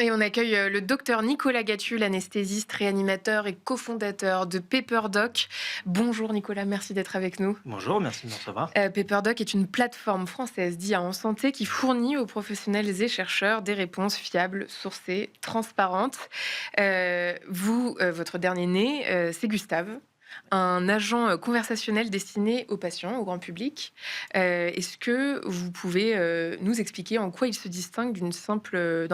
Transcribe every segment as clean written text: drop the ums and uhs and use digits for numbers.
Et on accueille le docteur Nicolas Gatu, l'anesthésiste, réanimateur et cofondateur de PaperDoc. Bonjour Nicolas, merci d'être avec nous. Bonjour, merci de me recevoir. PaperDoc est une plateforme française d'IA en santé qui fournit aux professionnels et chercheurs des réponses fiables, sourcées, transparentes. Votre dernier né, c'est Gustave, un agent conversationnel destiné aux patients, au grand public. Est-ce que vous pouvez nous expliquer en quoi il se distingue d'un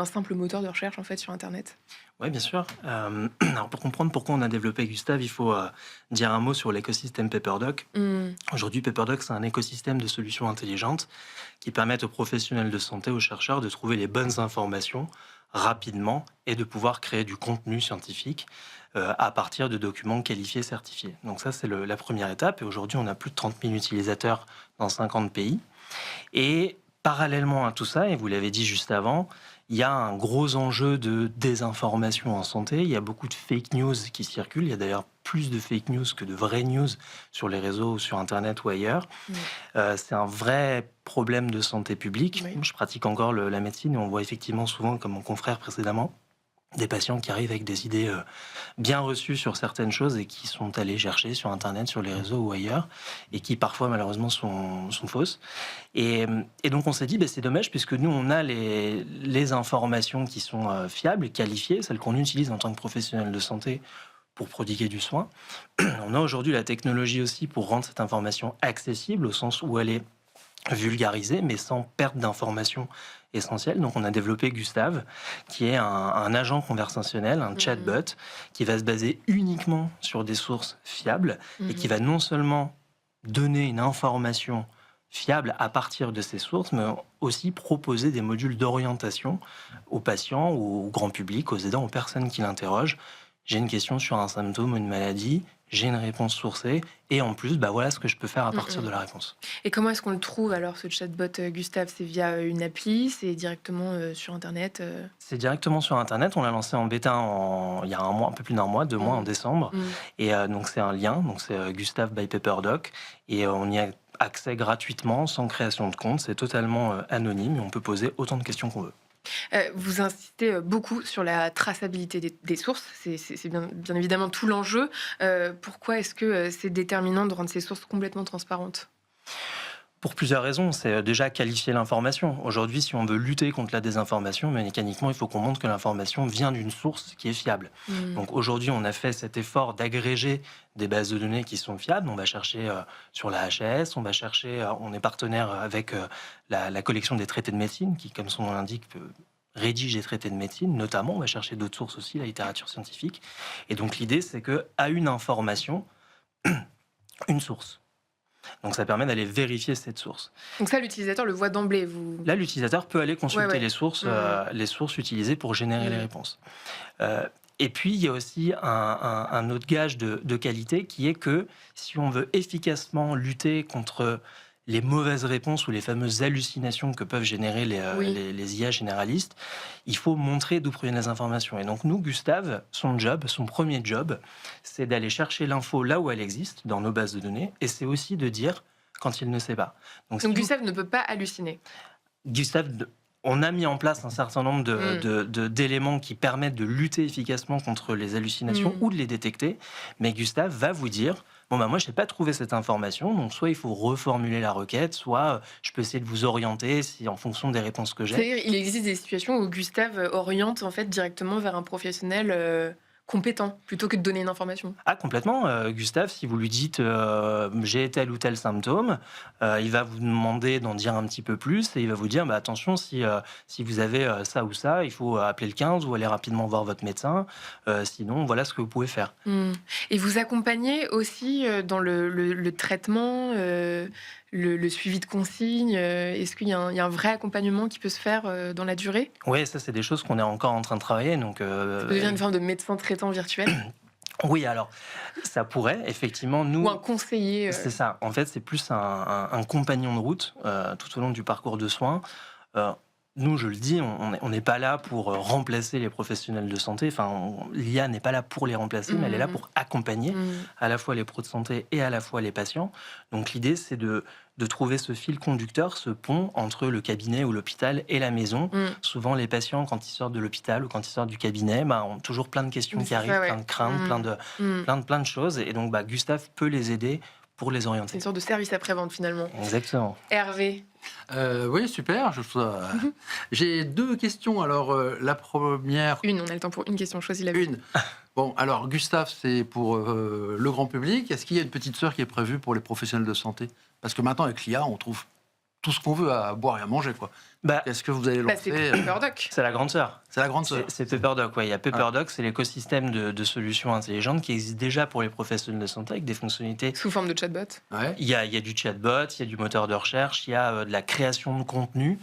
simple moteur de recherche en fait sur Internet? Oui, bien sûr. Alors pour comprendre pourquoi on a développé Gustave, il faut dire un mot sur l'écosystème PaperDoc. Hmm. Aujourd'hui, PaperDoc, c'est un écosystème de solutions intelligentes qui permettent aux professionnels de santé, aux chercheurs, de trouver les bonnes informations rapidement et de pouvoir créer du contenu scientifique à partir de documents qualifiés, certifiés. Donc ça, c'est la première étape. Et aujourd'hui, on a plus de 30 000 utilisateurs dans 50 pays. Et parallèlement à tout ça, et vous l'avez dit juste avant, il y a un gros enjeu de désinformation en santé. Il y a beaucoup de fake news qui circulent. Il y a d'ailleurs plus de fake news que de vraies news sur les réseaux, sur Internet ou ailleurs. Oui. C'est un vrai problème de santé publique. Oui. Je pratique encore la médecine et on voit effectivement souvent, comme mon confrère précédemment, des patients qui arrivent avec des idées bien reçues sur certaines choses et qui sont allés chercher sur Internet, sur les réseaux ou ailleurs, et qui parfois malheureusement sont fausses. Et donc on s'est dit, c'est dommage puisque nous on a les informations qui sont fiables, qualifiées, celles qu'on utilise en tant que professionnel de santé pour prodiguer du soin. On a aujourd'hui la technologie aussi pour rendre cette information accessible au sens où elle est vulgarisée, mais sans perte d'informations essentielles. Donc, on a développé Gustave, qui est un agent conversationnel, un chatbot, qui va se baser uniquement sur des sources fiables et qui va non seulement donner une information fiable à partir de ces sources, mais aussi proposer des modules d'orientation aux patients, au grand public, aux aidants, aux personnes qui l'interrogent. J'ai une question sur un symptôme ou une maladie, j'ai une réponse sourcée, et en plus, voilà ce que je peux faire à partir de la réponse. Et comment est-ce qu'on le trouve alors, ce chatbot Gustave? C'est via une appli? C'est directement sur Internet? C'est directement sur Internet. On l'a lancé en bêta il y a un mois, un peu plus d'un mois, 2 mois, en décembre. Et donc c'est un lien, donc c'est Gustave by PaperDoc, et on y a accès gratuitement, sans création de compte. C'est totalement anonyme et on peut poser autant de questions qu'on veut. Vous insistez beaucoup sur la traçabilité des sources. C'est bien évidemment tout l'enjeu. Pourquoi est-ce que c'est déterminant de rendre ces sources complètement transparentes? Pour plusieurs raisons, c'est déjà qualifier l'information. Aujourd'hui, si on veut lutter contre la désinformation, mécaniquement, il faut qu'on montre que l'information vient d'une source qui est fiable. Donc aujourd'hui, on a fait cet effort d'agréger des bases de données qui sont fiables. On va chercher sur la HAS, on va chercher, on est partenaire avec la collection des traités de médecine, qui, comme son nom l'indique, rédige des traités de médecine. Notamment, on va chercher d'autres sources aussi, la littérature scientifique. Et donc l'idée, c'est qu'à une information, une source. Donc ça permet d'aller vérifier cette source. Donc ça, l'utilisateur le voit d'emblée. Là, l'utilisateur peut aller consulter Ouais. les sources utilisées pour générer les réponses. Et puis, il y a aussi un autre gage de qualité qui est que si on veut efficacement lutter contre les mauvaises réponses ou les fameuses hallucinations que peuvent générer les IA généralistes, il faut montrer d'où proviennent les informations. Et donc nous, Gustave, son premier job, c'est d'aller chercher l'info là où elle existe, dans nos bases de données, et c'est aussi de dire quand il ne sait pas. Donc Gustave ne peut pas halluciner. Gustave, on a mis en place un certain nombre d'éléments qui permettent de lutter efficacement contre les hallucinations ou de les détecter, mais Gustave va vous dire moi, je n'ai pas trouvé cette information, donc soit il faut reformuler la requête, soit je peux essayer de vous orienter en fonction des réponses que j'ai. C'est-à-dire, il existe des situations où Gustave oriente en fait directement vers un professionnel compétent, plutôt que de donner une information. Ah, complètement. Gustave, si vous lui dites j'ai tel ou tel symptôme, il va vous demander d'en dire un petit peu plus et il va vous dire attention, si vous avez ça ou ça, il faut appeler le 15 ou aller rapidement voir votre médecin. Sinon, voilà ce que vous pouvez faire. Et vous accompagnez aussi dans le traitement, le suivi de consignes. Est-ce qu'il y a un vrai accompagnement qui peut se faire dans la durée? Oui, ça, c'est des choses qu'on est encore en train de travailler. Donc, Ça peut devenir une forme de médecin traitant virtuel? Oui, alors, ça pourrait, effectivement, nous... Ou un conseiller C'est ça. En fait, c'est plus un compagnon de route tout au long du parcours de soins. Nous, je le dis, on n'est pas là pour remplacer les professionnels de santé. Enfin, l'IA n'est pas là pour les remplacer, mais elle est là pour accompagner à la fois les pros de santé et à la fois les patients. Donc, l'idée, c'est de de trouver ce fil conducteur, ce pont entre le cabinet ou l'hôpital et la maison. Mmh. Souvent, les patients, quand ils sortent de l'hôpital ou quand ils sortent du cabinet, ont toujours plein de questions Oui, qui c'est arrivent, ça, plein ouais. de craintes, Mmh. plein de choses. Et donc, Gustave peut les aider pour les C'est orienter. une sorte de service après-vente finalement. Exactement. Hervé. Oui, super. J'ai 2 questions. Alors, la première, On a le temps pour une question, choisis la vue. une. Bon, alors, Gustave, c'est pour le grand public. Est-ce qu'il y a une petite sœur qui est prévue pour les professionnels de santé? Parce que maintenant, avec l'IA, on trouve tout ce qu'on veut à boire et à manger, quoi. Bah, Est-ce que vous allez C'est lancer Pepperdoc. c'est la grande sœur. C'est la grande sœur. C'est Pepperdoc, ouais. Il y a Pepperdoc, c'est l'écosystème de solutions intelligentes qui existe déjà pour les professionnels de santé avec des fonctionnalités. Sous forme de chatbot. Ouais. Il y a du chatbot, il y a du moteur de recherche, il y a de la création de contenu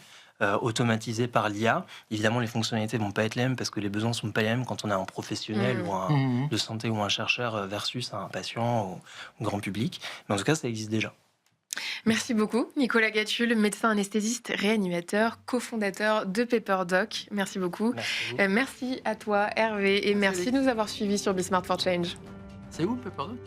automatisé par l'IA. Évidemment, les fonctionnalités vont pas être les mêmes parce que les besoins sont pas les mêmes quand on a un professionnel Mmh. ou un Mhm. de santé ou un chercheur versus un patient ou grand public. Mais en tout cas, ça existe déjà. Merci beaucoup, Nicolas Gatulle, médecin anesthésiste, réanimateur, cofondateur de Pepperdoc. Merci beaucoup. Merci à vous. Merci à toi, Hervé, et Merci, merci de nous avoir suivis sur Be Smart for Change. C'est où, Pepperdoc?